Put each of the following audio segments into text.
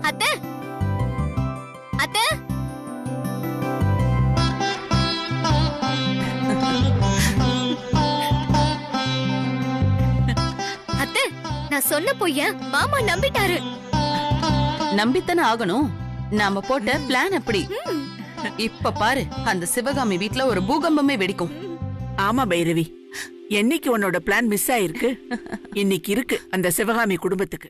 அத்தை அத்தை அத்தை, நான் சொன்ன பொய்ய மாமா நம்பிட்டாரு. நம்பித்தானே ஆகணும். நாம போட்ட பிளான் அப்படி. இப்ப பாரு, அந்த சிவகாமி வீட்ல ஒரு பூகம்பமே வெடிக்கும். ஆமா பைரவி, என்னைக்கு உன்னோட பிளான் மிஸ் ஆயிருக்கு? இன்னைக்கு இருக்கு அந்த சிவகாமி குடும்பத்துக்கு.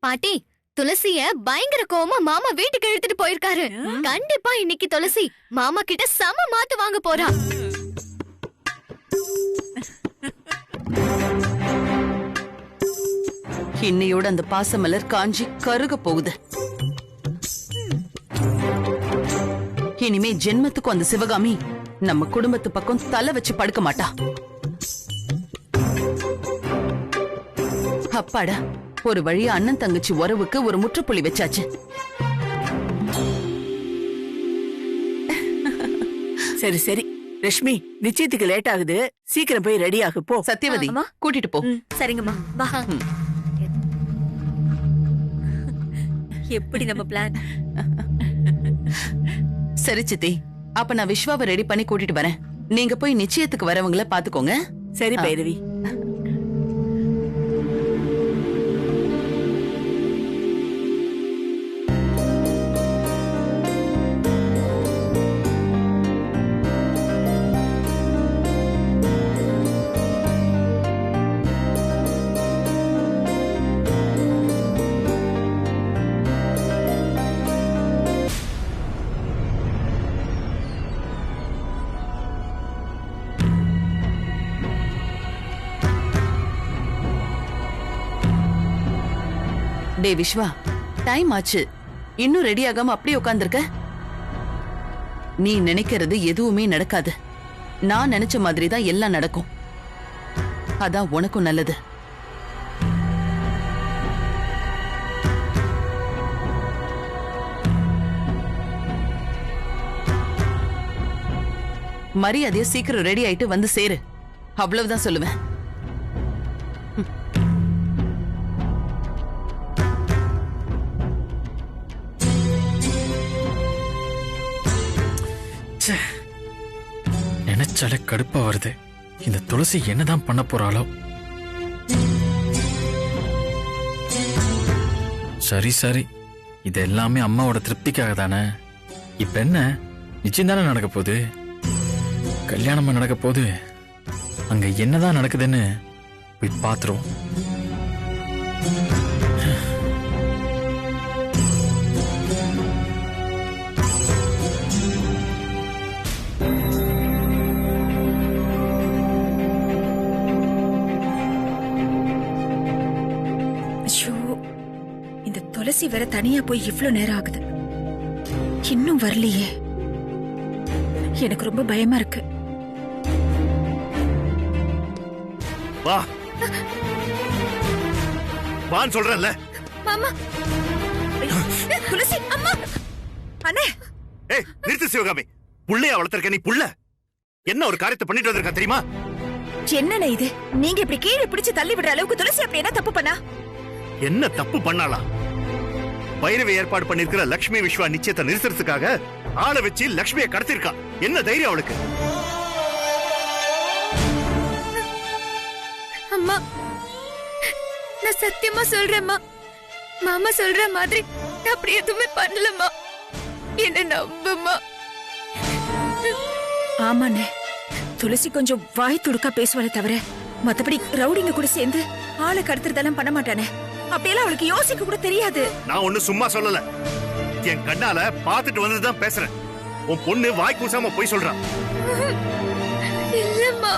பாட்டி, துளசிய பயங்கர கோவமா மாமா வீட்டுக்கு எடுத்துட்டு போயிருக்காரு. கண்டிப்பா இன்னைக்கு துளசி மாமா கிட்ட சம மாத்து வாங்க போறா. இன்னையோட அந்த பாசமலர் காஞ்சி கருக போகுது. இனிமே ஜென்மத்துக்கும் அந்த சிவகாமி நம்ம குடும்பத்து பக்கம் தலை வச்சு படுக்க மாட்டா. அப்பாடா, ஒரு வழியா அண்ணன் தங்கச்சி உறவுக்கு ஒரு முற்றுப்புள்ளி வச்சாச்சு. சரி சரி ரஷ்மி, நிச்சயத்துக்கு லேட் ஆகுது, சீக்கிரம் போய் ரெடி ஆகு போ. சத்யவதி, கூட்டிட்டு போ. சரிங்கம்மா, வா. எப்படி நம்ம பிளான்? சரி சித்தி, அப்ப நான் விஸ்வாவை ரெடி பண்ணி கூட்டிட்டு வரேன். நீங்க போய் நிச்சயத்துக்கு வரவங்கள பாத்துக்கோங்க. சரி பைரவி. டே விஸ்வா, டைம் ஆச்சு, இன்னும் ரெடி ஆகாம அப்படியே உட்கார்ந்திருக்க. நீ நினைக்கிறது எதுவுமே நடக்காது. நான் நினைச்ச மாதிரி தான் எல்லாம் நடக்கும். அதான் உனக்கும் நல்லது. மரியாதைய சீக்கிரம் ரெடி ஆயிட்டு வந்து சேரு, அவ்வளவுதான் சொல்லுவேன். நினைச்சாலே கடுப்பா வருது. இந்த துளசி என்னதான் பண்ண போறாளோ? சரி சரி, இது எல்லாமே அம்மாவோட திருப்திக்காக தானே. இப்ப என்ன, நிச்சயம் தானே நடக்க போகுது. கல்யாணமா நடக்க போகுது. அங்க என்னதான் நடக்குதுன்னு போய் பாத்துருவோம். துளசி வேற தனியா போய் இவ்ளோ நேரம் ஆகுது, இன்னும் வரலையே. எனக்கு ரொம்ப பயமா இருக்கு. வா வான்னு சொல்றேன்ல. மாமா, துளசி அம்மா, அண்ணே. ஏய் நிறுத்து சிவகாமி, புள்ளையா வளர்த்திருக்க நீ. புள்ள என்ன ஒரு காரியத்தை பண்ணிட்டு வந்திருக்கா தெரியுமா? என்னண்ணே இது? நீங்க இப்படி கீழே பிடிச்சு தள்ளி விடுற அளவுக்கு துளசி அப்படி என்ன தப்பு பண்ணா? என்ன தப்பு பண்ணாளா? பைரவி ஏற்பாடு பண்ணிருக்கிற லட்சுமி விஸ்வா நிச்சயத்தை நிறுத்துறதுக்காக ஆளை வச்சு லட்சுமியை கடத்திருக்கா. என்ன தைரியம் அவளுக்கு? அம்மா, நான் சத்தியமா சொல்றேம்மா, மாமா சொல்ற மாதிரி நான் அப்படி எதுவுமே பண்ணலம்மா. என்ன நம்புமா. ஆமாண்ணே, துளசி கொஞ்சம் வாய் துடுக்கா பேசுவாளே தவிர மத்தபடி ரவுடிங்க கூட சேர்ந்து ஆளை கடத்துறதெல்லாம் பண்ண மாட்டானே. அப்படியெல்லாம் அவளுக்கு யோசிக்க கூட தெரியாது. நான் ஒண்ணு சும்மா சொல்லல, என் கண்ணால பாத்துட்டு வந்துதான் பேசுறேன். உன் பொண்ணு வாய் கூசாம போய் சொல்றான். இல்லம்மா,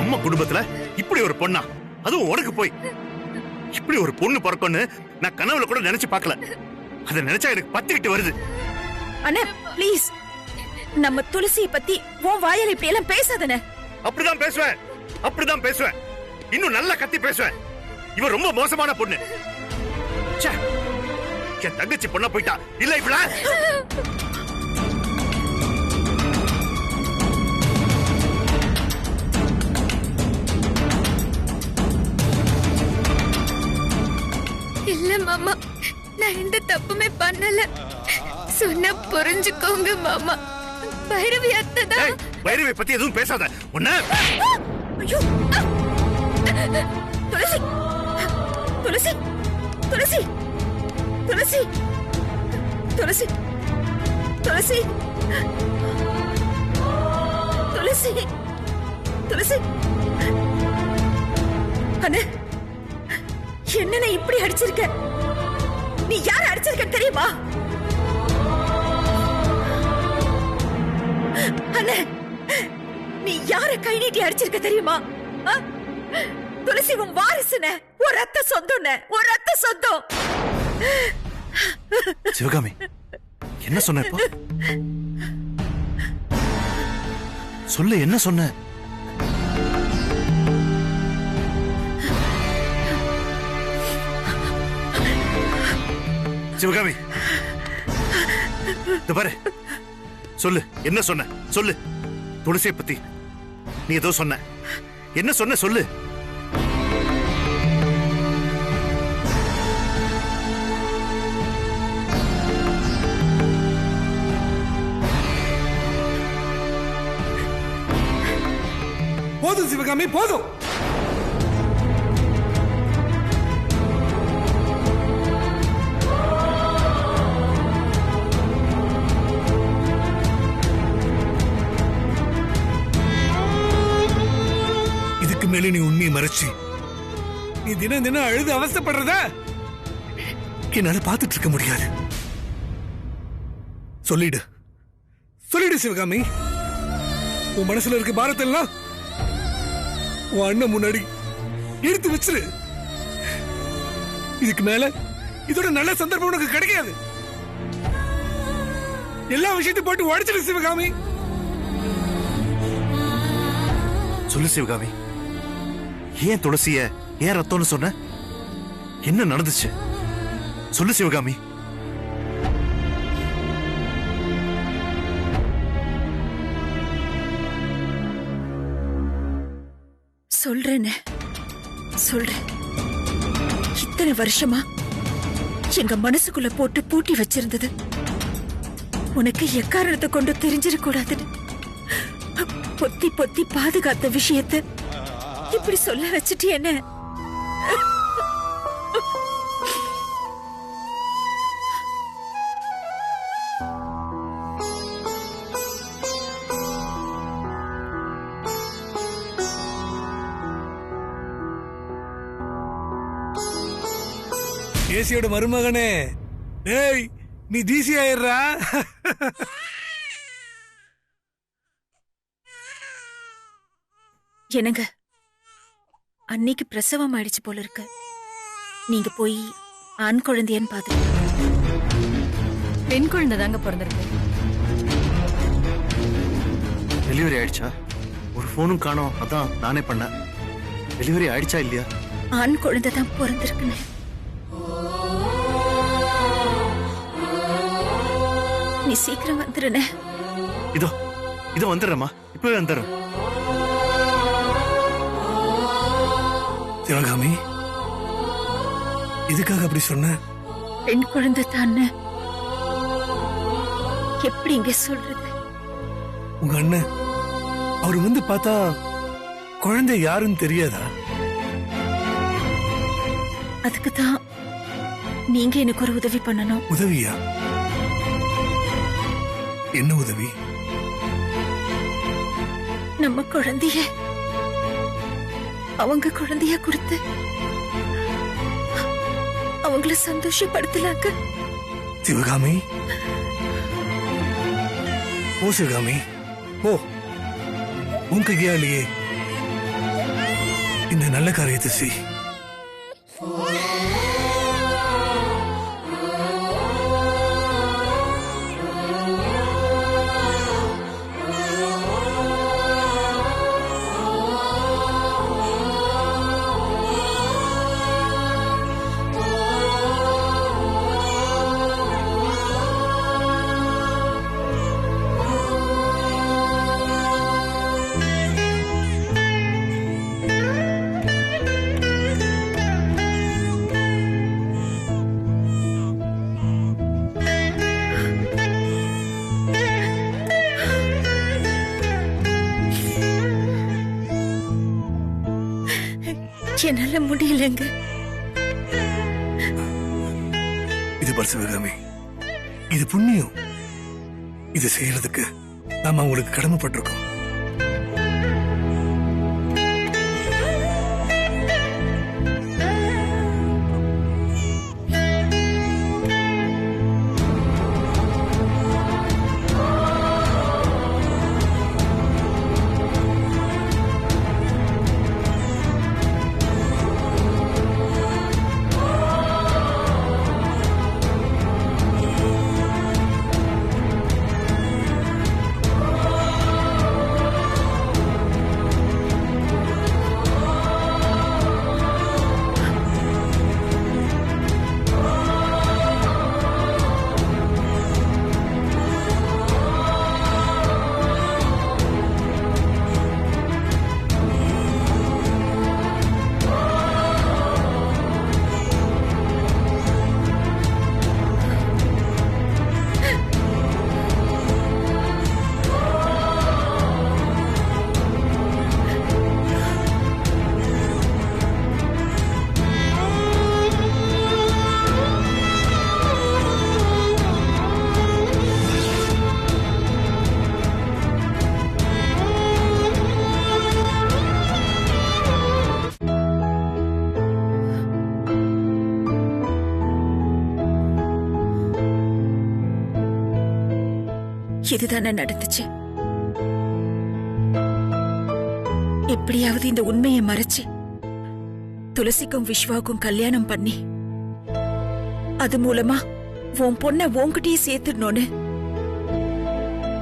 நம்ம குடும்பத்துல இப்படி ஒரு பொண்ணா, அதுவும் உனக்கு போய் இப்படி ஒரு பொண்ணு பிறக்கும்னு நான் கனவுல கூட நினைச்சு பார்க்கல. அத நினைச்சா எனக்கு பத்திக்கிட்டு வருது. அண்ணே ப்ளீஸ், நம்ம துளசியை பத்தி உன் வாயால இப்படி எல்லாம் பேசாதனே. அப்படிதான் பேசுவேன், அப்படிதான் பேசுவேன். இன்னும் நல்லா கத்தி பேசுவேன். இவ ரொம்ப மோசமான பொண்ணு. என் தங்கச்சி பொண்ணா போயிட்டா. இல்ல இவள இல்ல மாமா, நான் எந்த தப்புமே பண்ணல. சொன்ன புரிஞ்சுக்கோங்க மாமா. பைரவி அத்தை தான். ஏய், பைரவி பத்தி எதுவும் பேசாத. உன்ன ஐயோ! துளசி துளசி துளசி துளசி துளசி துளசி துளசி துளசி அண்ணே, என்ன இப்படி அடிச்சிருக்க? நீ யார அடிச்சிருக்க தெரியுமா? அண்ணே, நீ யார கை நீட்டி அடிச்சிருக்க தெரியுமா? ஆ? துளசி உன் வாரிசுன, ஒரு ரத்த சொந்தம், ஒரு ரத்த சொந்தம். சிவகாமி, என்ன சொன்ன இப்போ? சொல்லு, என்ன சொன்ன? சிவகாமி, இந்த பாரு, சொல்லு, என்ன சொன்ன? சொல்லு. துளசியை பத்தி நீ ஏதோ சொன்ன. என்ன சொன்ன? சொல்லு. போதும் சிவகாமி, போதும். இதுக்கு மேல நீ உண்மையை மறைச்சு நீ தினம் தினம் அழுது அவஸ்தைப்படுறத என்னால பார்த்துட்டு இருக்க முடியாது. சொல்லிடு, சொல்லிடு சிவகாமி. உன் மனசுல இருக்க பாரத்தெல்லாம் உன் அண்ணன் முன்னாடி எடுத்து வச்சிரு. இதுக்கு மேல இதோட நல்ல சந்தர்ப்பம் உனக்கு கிடைக்காது. எல்லா விஷயத்தையும் போட்டு உடைச்சிடு சிவகாமி. சொல்லு சிவகாமி, ஏன் துளசிய ஏன் ரத்தம்னு சொன்ன? என்ன நடந்துச்சு? சொல்லு சிவகாமி. சொல்றேன்னு சொல்றேன். இத்தனை வருஷமா எங்க மனசுக்குள்ள போட்டு பூட்டி வச்சிருந்தது உனக்கு எக்காரணத்தை கொண்டு தெரிஞ்சிடக் கூடாதுன்னு பொத்தி பொத்தி பாதுகாத்த விஷயத்தை இப்படி சொல்ல வச்சுட்டு என்ன? தேசியோட மருமகனே, டேய் நீ தீசி ஆயிடுறா. என்னங்க, அன்னைக்கு பிரசவம் ஆயிடுச்சு போல இருக்கு. நீங்க போய் ஆண் குழந்தையன்னு பாத்துட்டு. பெண் குழந்தை தாங்க பிறந்திருக்கு. டெலிவரி ஆயிடுச்சா? ஒரு போனும் காணோம். அதான் நானே பண்ணேன். டெலிவரி ஆயிடுச்சா இல்லையா? ஆண் குழந்தை தான் பிறந்திருக்குன்னு. நீ சீக்கிரம் வந்துருன. இதோ இதோ வந்துடுறேம்மா, இப்பவே வந்துடுறேன். சிவகாமி, இதுக்காக அப்படி சொன்ன? பெண் குழந்தை தானே, எப்படி இங்க சொல்றது? உங்க அண்ணன் அவர் வந்து பார்த்தா குழந்தை யாருன்னு தெரியாதா? அதுக்கு தான் நீங்க எனக்கு ஒரு உதவி பண்ணணும். உதவியா? என்ன உதவி? நம்ம குழந்தைய அவங்க குழந்தைய கொடுத்து அவங்கள சந்தோஷப்படுத்தலாக்க. சிவகாமி, ஓ சிவகாமி, ஓ உன் கையாலேயே இந்த நல்ல காரியத்தை செய். என்னால முடியலங்க. இது பார் சிவகாமி, இது புண்ணியம். இது செய்யறதுக்கு நாம உங்களுக்கு கடமைப்பட்டிருக்கோம். இதுதானே நடந்துச்சு. எப்படியாவது இந்த உண்மையை மறைச்சு துளசிக்கும் விஸ்வாவுக்கும் கல்யாணம் பண்ணி அது மூலமா உன் பொண்ண உன்கிட்டயே சேர்த்துடணும்னு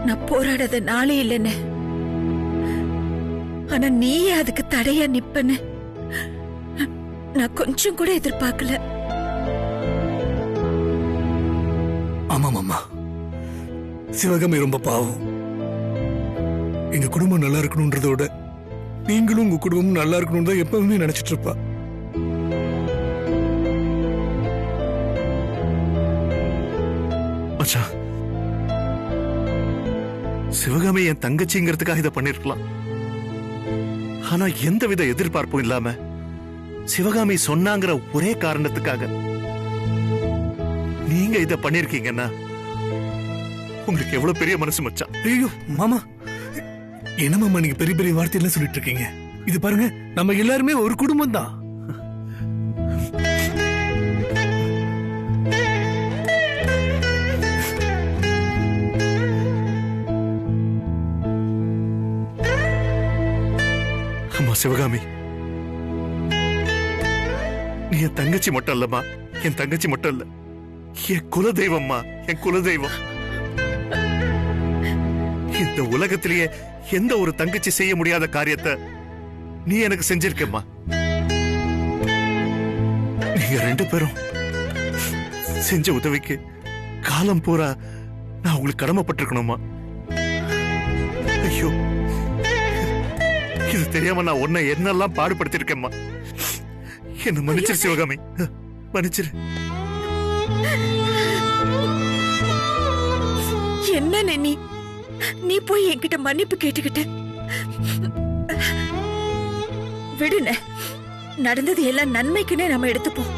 நான் போராடாத நாளே இல்லைன்னு. ஆனா நீயே அதுக்கு தடையா நிப்பன்னு நான் கொஞ்சம் கூட எதிர்பார்க்கல. ஆமாமாமா, சிவகாமி ரொம்ப பாவம். எங்க குடும்பம் நல்லா இருக்கணும்ன்றதோட நீங்களும் உங்க குடும்பமும் நல்லா இருக்கணும் தான் எப்பவுமே நினைச்சிட்டு இருப்பா. மச்சான், சிவகாமி என் தங்கச்சிங்கிறதுக்காக இதை பண்ணிருக்கலாம். ஆனா எந்தவித எதிர்பார்ப்பும் இல்லாம சிவகாமி சொன்னாங்கிற ஒரே காரணத்துக்காக நீங்க இதை பண்ணிருக்கீங்கன்னா உங்களுக்கு எவ்வளவு பெரிய மனசு மச்சான். ஐயோ மாமா, என்ன மாமா நீங்க பெரிய பெரிய வார்த்தையெல்லாம் சொல்லிட்டு இருக்கீங்க? இது பாருங்க, நம்ம எல்லாருமே ஒரு குடும்பம் தான். அம்மா சிவகாமி, நீ என் தங்கச்சி மட்டும் இல்லம்மா, என் தங்கச்சி மட்டும் இல்ல, என் குலதெய்வம்மா, என் குலதெய்வம். இந்த உலகத்திலேயே எந்த ஒரு தங்கச்சி செய்ய முடியாத காரியத்தை நீ எனக்கு செஞ்சிருக்கம்மா. நீங்க ரெண்டு பேரும் செஞ்ச உதவிக்கு காலம் பூரா நான் உங்களுக்கு கடமைப்பட்டிருக்கணுமா? ஐயோ, இது தெரியாம நான் உன்னை என்னெல்லாம் பாடுபடுத்திருக்கேம்மா. என்ன மன்னிச்சிரு சிவகாமி, மன்னிச்சிரு. என்ன நீ போய் என்கிட்ட மன்னிப்பு கேட்டுக்கிட்ட விடுன. நடந்தது எல்லாம் நன்மைக்குன்னே நம்ம எடுத்துப்போம்.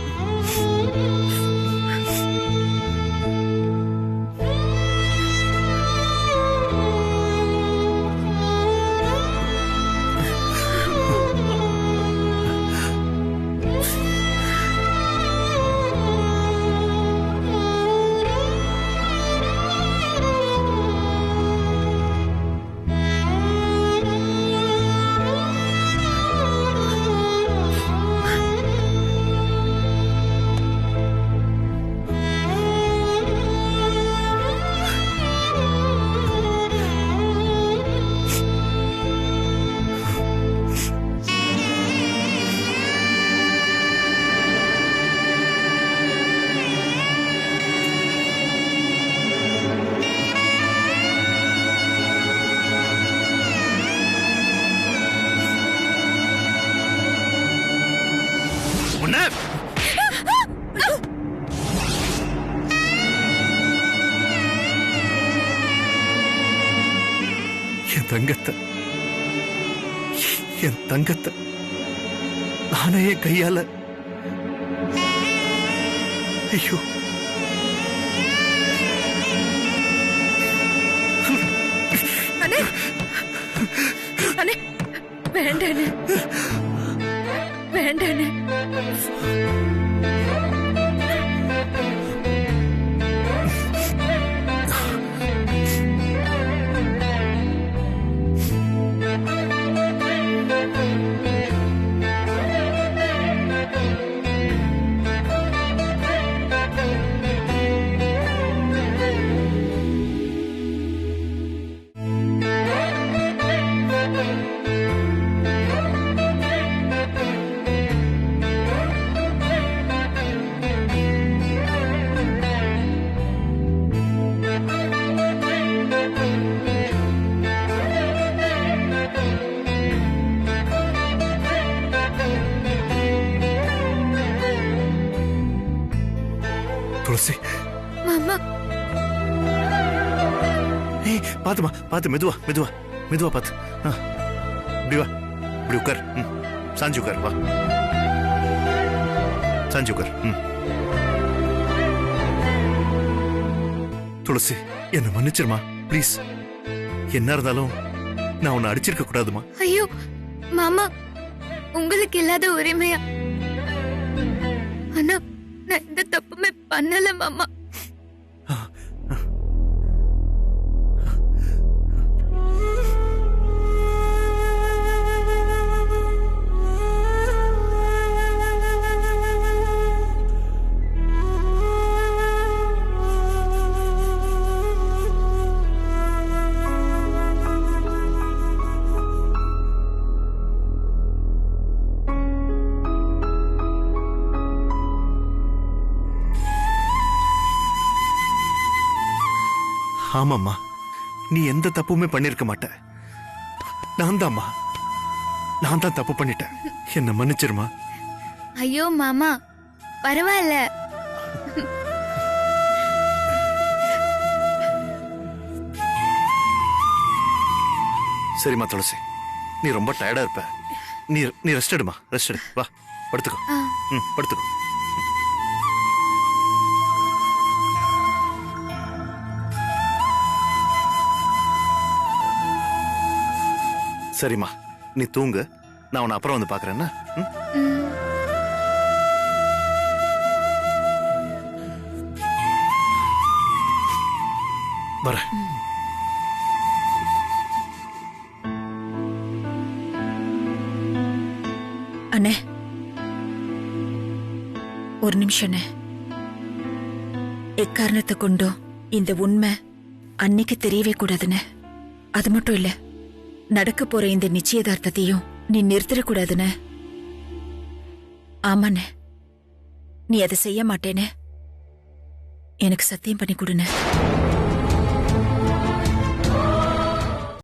என் தங்கத்தை நானே என் கையால ஐயோ அண்ணே அண்ணே வேண்டாண்ணே வேண்டாண்ணே துளசி மாமா ஏய் பாத்துமா பாத்து மெதுவா மெதுவா மெதுவா பாத்து இப்படி வா இப்படி உட்கார் சாஞ்சு உட்கார் வா சாஞ்சு உட்கார் துளசி என்ன மன்னிச்சிருமா ப்ளீஸ் என்ன இருந்தாலும் நான் உன்னை அடிச்சிருக்க கூடாதுமா ஐயோ மாமா உங்களுக்கு இல்லாத உரிமையா ஆனா நான் எந்த தப்புமே பண்ணல மாமா ஆமாம்மா நீ எந்த தப்புமே பண்ணிருக்க மாட்ட நான் தான் தப்பு பண்ணிட்டேன் என்ன மன்னிச்சிருமா ஐயோ மாமா பரவாயில்ல சரிம்மா துளசி நீ ரொம்ப டயர்டா இருப்ப நீ ரெஸ்ட் எடுமா ரெஸ்ட் எடு வா படுத்துக்கோ படுத்துக்கோ சரிம்மா நீ தூங்கு நான் உன்னை அப்புறம் வந்து பாக்குறேன்னா வரேன் அண்ணே ஒரு நிமிஷம் எக்காரணத்தை கொண்டும் இந்த உண்மை அன்னைக்கு தெரியவே கூடாதுன்னு அது மட்டும் இல்ல நடக்க போற இந்த நிச்சயதார்த்தத்தையும் நீ நிறுத்திடக்கூடாதுன்னு ஆமாண்ணே நீ அதை செய்ய மாட்டேன்னு எனக்கு சத்தியம் பண்ணி கொடுன